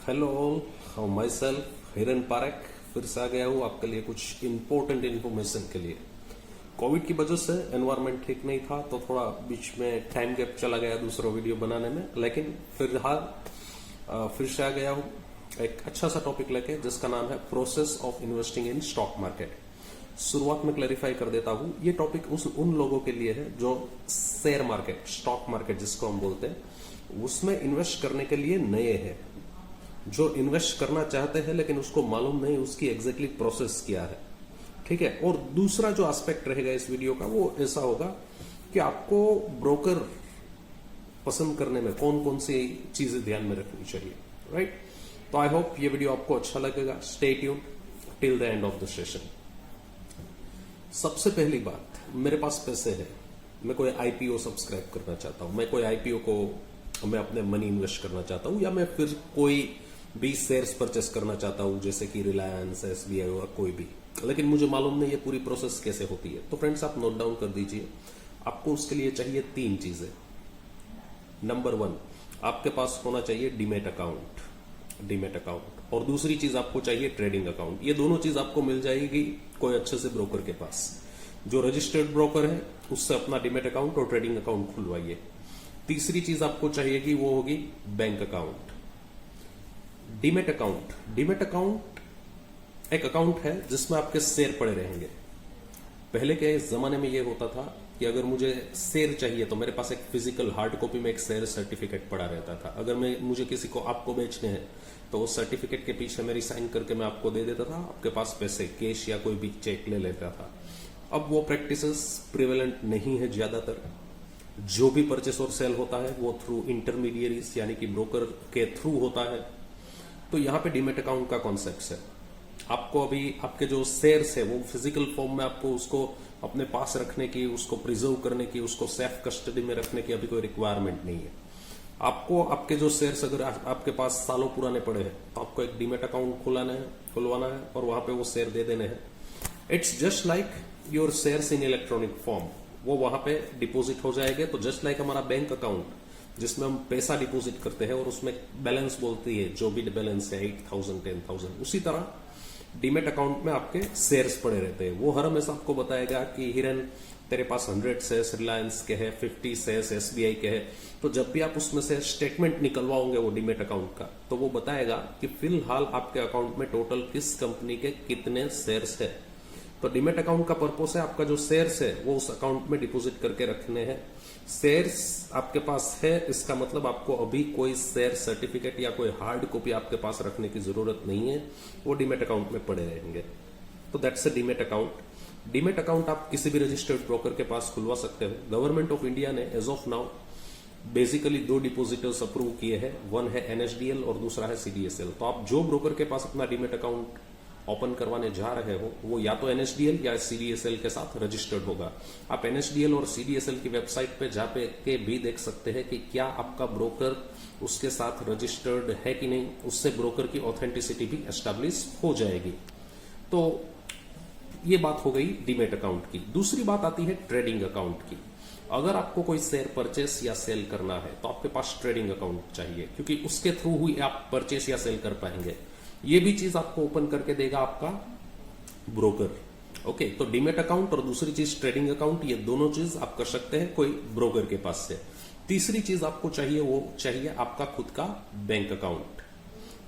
Hello all, my self हिरन पारेख फिर से आ गया हूँ आपके लिए कुछ इंपॉर्टेंट इन्फॉर्मेशन के लिए। कोविड की वजह से एनवायरनमेंट ठीक नहीं था तो थोड़ा बीच में टाइम गैप चला गया दूसरा वीडियो बनाने में, लेकिन फिलहाल फिर से आ गया हूँ एक अच्छा सा टॉपिक लेके जिसका नाम है process of investing in stock market. शुरुआत में क्लैरिफाई कर देता हूँ, ये टॉपिक उन लोगों के लिए है जो शेयर मार्केट, स्टॉक मार्केट जिसको हम बोलते हैं, उसमें इन्वेस्ट करने के लिए नए हैं, जो इन्वेस्ट करना चाहते हैं लेकिन उसको मालूम नहीं उसकी एग्जैक्टली प्रोसेस क्या है। ठीक है। और दूसरा जो एस्पेक्ट रहेगा इस वीडियो का वो ऐसा होगा कि आपको ब्रोकर पसंद करने में कौन कौन सी चीजें ध्यान में रखनी चाहिए। राइट। तो आई होप ये वीडियो आपको अच्छा लगेगा। Stay tuned till the end of the session. सबसे पहली बात, मेरे पास पैसे है, मैं कोई आईपीओ सब्सक्राइब करना चाहता हूं, मैं कोई आईपीओ को मैं अपने मनी इन्वेस्ट करना चाहता हूं, या मैं फिर कोई भी शेयर्स परचेस करना चाहता हूं जैसे कि रिलायंस, एसबीआई और कोई भी, लेकिन मुझे मालूम नहीं ये पूरी प्रोसेस कैसे होती है। तो फ्रेंड्स आप नोट डाउन कर दीजिए, आपको उसके लिए चाहिए 3 चीजें। नंबर 1, आपके पास होना चाहिए डीमेट अकाउंट, और दूसरी चीज आपको चाहिए ट्रेडिंग अकाउंट। ये दोनों चीज आपको मिल जाएगी कोई अच्छे से ब्रोकर के पास, जो रजिस्टर्ड ब्रोकर है उससे अपना डीमेट अकाउंट और ट्रेडिंग अकाउंट खुलवाइए। तीसरी चीज आपको चाहिएगी वो होगी बैंक अकाउंट। डीमेट अकाउंट एक अकाउंट है जिसमें आपके शेयर पड़े रहेंगे। पहले के जमाने में यह होता था कि अगर मुझे शेयर चाहिए तो मेरे पास एक फिजिकल हार्ड कॉपी में एक शेयर सर्टिफिकेट पड़ा रहता था। अगर मुझे किसी को आपको बेचने हैं तो उस सर्टिफिकेट के पीछे मेरी साइन करके मैं आपको दे देता था, आपके पास पैसे कैश या कोई भी चेक ले लेता था। अब वो प्रैक्टिसेस प्रिवेलेंट नहीं है। ज्यादातर जो भी परचेस और सेल होता है वो थ्रू इंटरमीडियरीज यानी कि ब्रोकर के थ्रू होता है। तो यहां पे डीमेट अकाउंट का कॉन्सेप्ट है, आपको अभी आपके जो शेयर्स है वो फिजिकल फॉर्म में आपको उसको अपने पास रखने की, उसको प्रिजर्व करने की, उसको सेफ कस्टडी में रखने की अभी कोई रिक्वायरमेंट नहीं है। आपको आपके जो शेयर्स अगर आपके पास सालों पुराने पड़े हैं तो आपको एक डीमेट अकाउंट खुलवाना है और वहां पे वो शेयर दे देने हैं। It's just like your shares in electronic form, वो वहां पे डिपोजिट हो जाएंगे। तो जस्ट लाइक हमारा बैंक अकाउंट जिसमें हम पैसा डिपॉजिट करते हैं और उसमें बैलेंस बोलती है जो भी बैलेंस है 8,000 10,000, उसी तरह डीमेट अकाउंट में आपके शेयर्स पड़े रहते हैं। वो हर हमेशा आपको बताएगा कि हिरन तेरे पास 100 शेयर्स रिलायंस के है, 50 शेयर्स एसबीआई के है। तो जब भी आप उसमें से स्टेटमेंट निकलवाओगे वो डीमेट अकाउंट का, तो वो बताएगा कि फिलहाल आपके अकाउंट में टोटल किस कंपनी के कितने शेयर्स है। तो डीमेट अकाउंट का पर्पस है आपका जो शेयर्स है वो उस अकाउंट में डिपॉजिट करके रखने हैं। शेयर्स आपके पास है इसका मतलब आपको अभी कोई शेयर सर्टिफिकेट या कोई हार्ड कॉपी आपके पास रखने की जरूरत नहीं है, वो डीमेट अकाउंट में पड़े रहेंगे। तो that's a demat account. Demat account आप किसी भी रजिस्टर्ड ब्रोकर के पास खुलवा सकते हो। गवर्नमेंट ऑफ इंडिया ने as of now basically 2 depositors approve किए हैं, वन है एनएसडीएल और दूसरा है सीडीएसएल। तो आप जो ब्रोकर के पास अपना डीमेट अकाउंट ओपन करवाने जा रहे हो वो या तो एनएसडीएल या सीडीएसएल के साथ रजिस्टर्ड होगा। आप एनएसडीएल और सीडीएसएल की वेबसाइट पे जाके के भी देख सकते हैं कि क्या आपका ब्रोकर उसके साथ रजिस्टर्ड है कि नहीं, उससे ब्रोकर की ऑथेंटिसिटी भी एस्टैब्लिश हो जाएगी। तो ये बात हो गई डीमेट अकाउंट की। दूसरी बात आती है ट्रेडिंग अकाउंट की। अगर आपको कोई शेयर परचेस या सेल करना है तो आपके पास ट्रेडिंग अकाउंट चाहिए, क्योंकि उसके थ्रू ही आप परचेस या सेल कर पाएंगे। ये भी चीज आपको ओपन करके देगा आपका ब्रोकर। ओके, तो डीमेट अकाउंट और दूसरी चीज ट्रेडिंग अकाउंट, ये दोनों चीज आप कर सकते हैं कोई ब्रोकर के पास से। तीसरी चीज आपको चाहिए वो चाहिए आपका खुद का बैंक अकाउंट।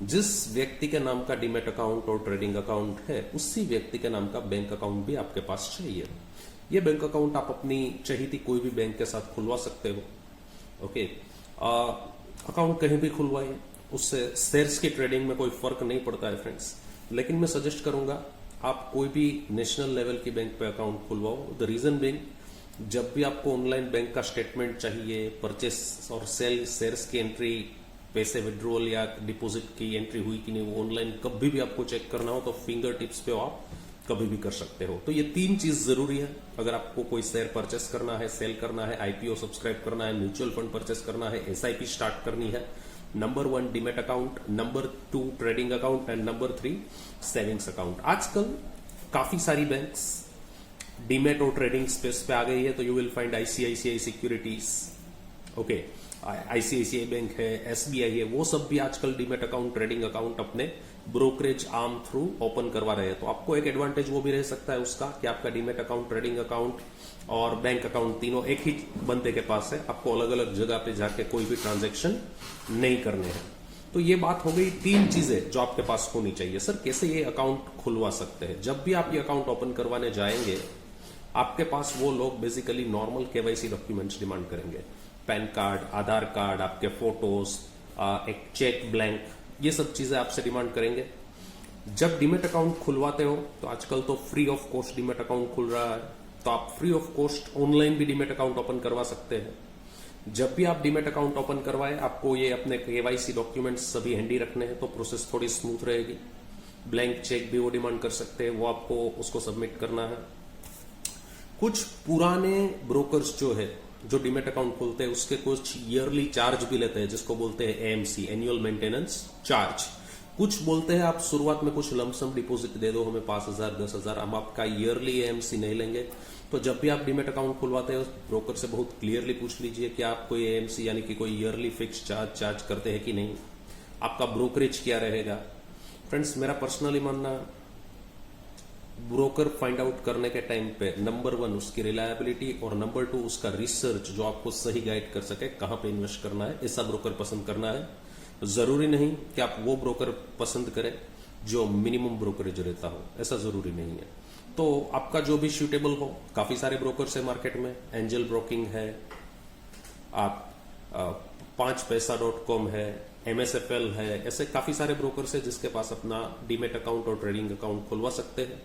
जिस व्यक्ति के नाम का डीमेट अकाउंट और ट्रेडिंग अकाउंट है उसी व्यक्ति के नाम का बैंक अकाउंट भी आपके पास चाहिए। ये बैंक अकाउंट आप अपनी चाहिए कोई भी बैंक के साथ खुलवा सकते हो। ओके, अकाउंट कहीं भी खुलवाइए, उससे शेयर्स की ट्रेडिंग में कोई फर्क नहीं पड़ता है फ्रेंड्स। लेकिन मैं सजेस्ट करूंगा आप कोई भी नेशनल लेवल की बैंक पे अकाउंट खुलवाओ। द रीजन बीइंग, जब भी आपको ऑनलाइन बैंक का स्टेटमेंट चाहिए, परचेस और सेल शेयर्स की एंट्री, पैसे विड्रॉल या डिपॉजिट की एंट्री हुई कि नहीं, वो ऑनलाइन कभी भी आपको चेक करना हो तो फिंगर टिप्स पे आप कभी भी कर सकते हो। तो ये 3 चीज जरूरी है अगर आपको कोई शेयर परचेस करना है, सेल करना है, आईपीओ सब्सक्राइब करना है, म्यूचुअल फंड परचेस करना है, एसआईपी स्टार्ट करनी है। Number 1 demat account, number 2 trading account and number 3 savings account. आजकल काफी सारी बैंक्स डीमेट और ट्रेडिंग स्पेस पे आ गई है। तो you will find ICICI securities, okay, ICICI bank है, एसबीआई है, वो सब भी आजकल डीमेट अकाउंट, ट्रेडिंग अकाउंट अपने ब्रोकरेज आर्म थ्रू ओपन करवा रहे हैं। तो आपको एक एडवांटेज वो भी रह सकता है उसका कि आपका डीमेट अकाउंट, ट्रेडिंग अकाउंट और बैंक अकाउंट तीनों एक ही बंदे के पास है, आपको अलग अलग जगह पे जाके कोई भी ट्रांजेक्शन नहीं करने हैं। तो ये बात हो गई 3 चीजें जो आपके पास होनी चाहिए। सर कैसे ये अकाउंट खुलवा सकते हैं? जब भी आप ये अकाउंट ओपन करवाने जाएंगे, आपके पास वो लोग basically normal KYC documents demand करेंगे, पैन कार्ड, आधार कार्ड, आपके फोटोज, एक चेक ब्लैंक, ये सब चीजें आपसे डिमांड करेंगे। जब डीमेट अकाउंट खुलवाते हो तो आजकल तो free of cost demat account खुल रहा है, तो आप फ्री ऑफ कॉस्ट ऑनलाइन भी डीमेट अकाउंट ओपन करवा सकते हैं। जब भी आप डीमेट अकाउंट ओपन करवाए, आपको ये अपने केवाईसी डॉक्यूमेंट्स सभी हैंडी रखने हैं, तो प्रोसेस थोड़ी स्मूथ रहेगी। ब्लैंक चेक भी वो डिमांड कर सकते हैं, वो आपको उसको सबमिट करना है। कुछ पुराने ब्रोकर्स जो है जो डीमेट अकाउंट खोलते हैं, उसके कुछ ईयरली चार्ज भी लेते हैं, जिसको बोलते हैं एएमसी, एनुअल मेंटेनेंस चार्ज। कुछ बोलते हैं आप शुरुआत में कुछ लमसम डिपॉजिट दे दो हमें 5,000 10,000, हम आपका ईयरली एएमसी नहीं लेंगे। तो जब भी आप डीमेट अकाउंट खुलवाते हैं, ब्रोकर से बहुत क्लियरली पूछ लीजिए कि आप कोई एएमसी यानी कि कोई ईयरली फिक्स चार्ज करते हैं कि नहीं, आपका ब्रोकरेज क्या रहेगा। फ्रेंड्स, मेरा पर्सनली मानना, ब्रोकर फाइंड आउट करने के टाइम पे नंबर 1 उसकी रिलायबिलिटी और नंबर 2 उसका रिसर्च जो आपको सही गाइड कर सके कहां पे इन्वेस्ट करना है, ऐसा ब्रोकर पसंद करना है। जरूरी नहीं कि आप वो ब्रोकर पसंद करें जो मिनिमम ब्रोकरेज रहता हो, ऐसा जरूरी नहीं है। तो आपका जो भी सूटेबल हो, काफी सारे ब्रोकर्स है मार्केट में, एंजल ब्रोकिंग है, आप 5paisa.com है, MSFL है, ऐसे काफी सारे ब्रोकर्स है जिसके पास अपना डीमेट अकाउंट और ट्रेडिंग अकाउंट खुलवा सकते हैं।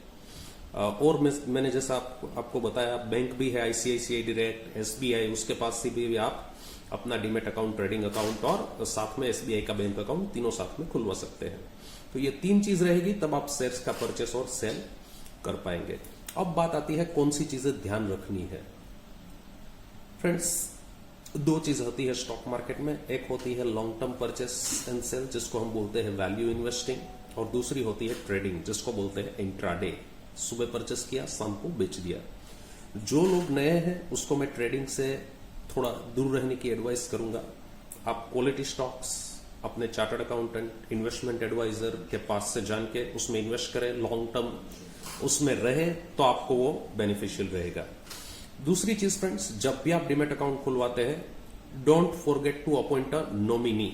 और मैंने जैसा आपको बताया, बैंक भी है, आईसीआईसीआई डायरेक्ट, एसबीआई, उसके पास से भी आप अपना डीमेट अकाउंट, ट्रेडिंग अकाउंट और साथ में एसबीआई का बैंक अकाउंट तीनों साथ में खुलवा सकते हैं। तो ये 3 चीज रहेगी, तब आप शेयर्स का परचेस और सेल कर पाएंगे। अब बात आती है कौन सी चीजें ध्यान रखनी है। फ्रेंड्स, 2 चीज होती है स्टॉक मार्केट में, एक होती है long term purchase and sale जिसको हम बोलते हैं वैल्यू इन्वेस्टिंग, और दूसरी होती है ट्रेडिंग जिसको बोलते हैं इंट्राडे। सुबह परचेस किया, शाम को बेच दिया। जो लोग नए हैं उसको मैं ट्रेडिंग से थोड़ा दूर रहने की एडवाइस करूंगा। आप क्वालिटी स्टॉक्स अपने चार्टर्ड अकाउंटेंट, इन्वेस्टमेंट एडवाइजर के पास से जान के उसमें इन्वेस्ट करें, लॉन्ग टर्म उसमें रहे तो आपको वो बेनिफिशियल रहेगा। दूसरी चीज फ्रेंड्स, जब भी आप डीमेट अकाउंट खुलवाते हैं, don't forget to appoint a nominee.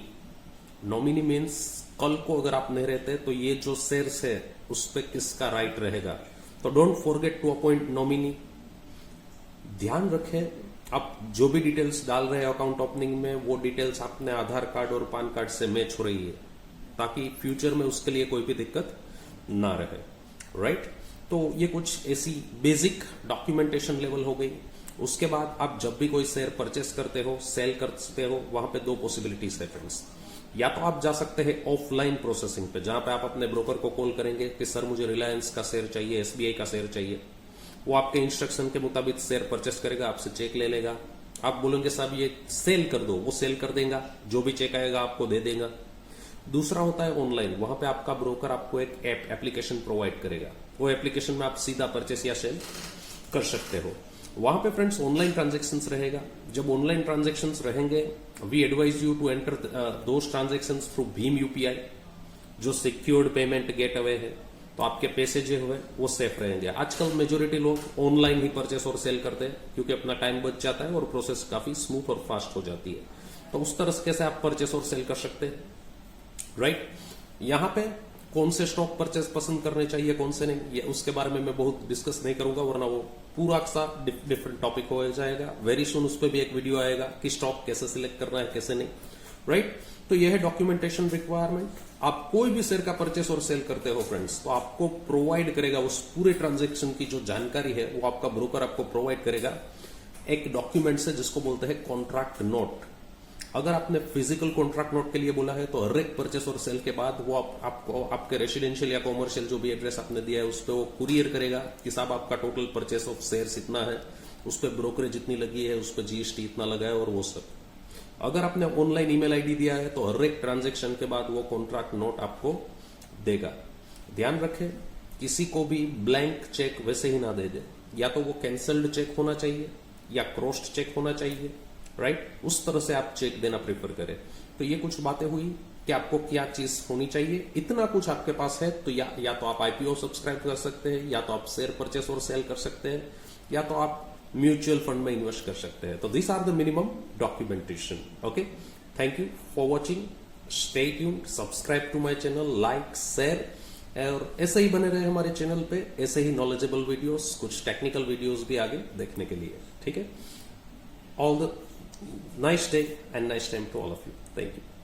Nominee means कल को अगर आप नहीं रहते तो ये जो शेयर्स है उस पर किसका राइट रहेगा। तो don't forget to appoint nominee. ध्यान रखें, आप जो भी डिटेल्स डाल रहे हैं अकाउंट ओपनिंग में, वो डिटेल्स अपने आधार कार्ड और पैन कार्ड से मैच हो रही है, ताकि फ्यूचर में उसके लिए कोई भी दिक्कत ना रहे। राइट? तो ये कुछ ऐसी बेसिक डॉक्यूमेंटेशन लेवल हो गई। उसके बाद आप जब भी कोई शेयर परचेस करते हो, सेल करते हो, वहां पे 2 पॉसिबिलिटीज है फ्रेंड्स। या तो आप जा सकते हैं ऑफलाइन प्रोसेसिंग पे, जहां पे आप अपने ब्रोकर को कॉल करेंगे कि सर मुझे रिलायंस का शेयर चाहिए, एसबीआई का शेयर चाहिए। वो आपके इंस्ट्रक्शन के मुताबिक शेयर परचेस करेगा, आपसे चेक ले लेगा। आप बोलेंगे साहब ये सेल कर दो, वो सेल कर देगा, जो भी चेक आएगा आपको दे देगा। दूसरा होता है ऑनलाइन, वहां पे आपका ब्रोकर आपको एक एप्लीकेशन प्रोवाइड करेगा, वो एप्लीकेशन में आप सीधा परचेस या सेल कर सकते हो। वहां पे फ्रेंड्स ऑनलाइन ट्रांजेक्शन्स रहेगा। जब ऑनलाइन ट्रांजेक्शन्स रहेंगे, we advise you to enter those transactions through भीम यूपीआई, जो सिक्योर्ड पेमेंट गेटवे है, तो आपके पैसे जो हुए वो सेफ रहेंगे। आजकल मेजोरिटी लोग ऑनलाइन ही परचेस और सेल करते हैं, क्योंकि अपना टाइम बच जाता है और प्रोसेस काफी स्मूथ और फास्ट हो जाती है। तो उस तरह से आप परचेस और सेल कर सकते हैं। राइट? यहां पे कौन से स्टॉक परचेस पसंद करने चाहिए, कौन से नहीं, ये उसके बारे में मैं बहुत डिस्कस नहीं करूंगा, वरना वो पूरा सा डिफरेंट टॉपिक हो जाएगा। वेरी सुन उस पर भी एक वीडियो आएगा कि स्टॉक कैसे सिलेक्ट करना है, कैसे नहीं। राइट? तो यह है डॉक्यूमेंटेशन रिक्वायरमेंट। आप कोई भी शेयर का परचेस और सेल करते हो फ्रेंड्स, तो आपको प्रोवाइड करेगा उस पूरे ट्रांजेक्शन की जो जानकारी है, वो आपका ब्रोकर आपको प्रोवाइड करेगा एक डॉक्यूमेंट से, जिसको बोलते हैं कॉन्ट्रैक्ट नोट। अगर आपने फिजिकल कॉन्ट्रैक्ट नोट के लिए बोला है, तो हर एक परचेस और सेल के बाद वो आपको आपके रेसिडेंशियल या कॉमर्शियल जो भी एड्रेस आपने दिया है उस पर वो कुरियर करेगा कि साहब आपका टोटल परचेस ऑफ शेयर्स इतना है, उस पर ब्रोकरेज जितनी लगी है, उस पर जीएसटी इतना लगा है और वो सब। अगर आपने ऑनलाइन ईमेल आईडी दिया है, तो हर एक ट्रांजेक्शन के बाद वो कॉन्ट्रैक्ट नोट आपको देगा। ध्यान रखें, किसी को भी ब्लैंक चेक वैसे ही ना दे दे, या तो वो कैंसल्ड चेक होना चाहिए या क्रॉस्ड चेक होना चाहिए। राइट, उस तरह से आप चेक देना प्रेफर करें। तो ये कुछ बातें हुई कि आपको क्या चीज होनी चाहिए। इतना कुछ आपके पास है तो या तो आप आईपीओ सब्सक्राइब कर सकते हैं, या तो आप शेयर परचेस और सेल कर सकते हैं, या तो आप म्यूचुअल फंड में इन्वेस्ट कर सकते हैं। तो this are the minimum documentation. Okay, thank you for watching, stay tuned, subscribe to my channel, like share, और ऐसे ही बने रहे हमारे चैनल पे, ऐसे ही नॉलेजेबल वीडियोस, कुछ टेक्निकल वीडियोस भी आगे देखने के लिए। ठीक है, all the nice day and nice time to all of you. Thank you.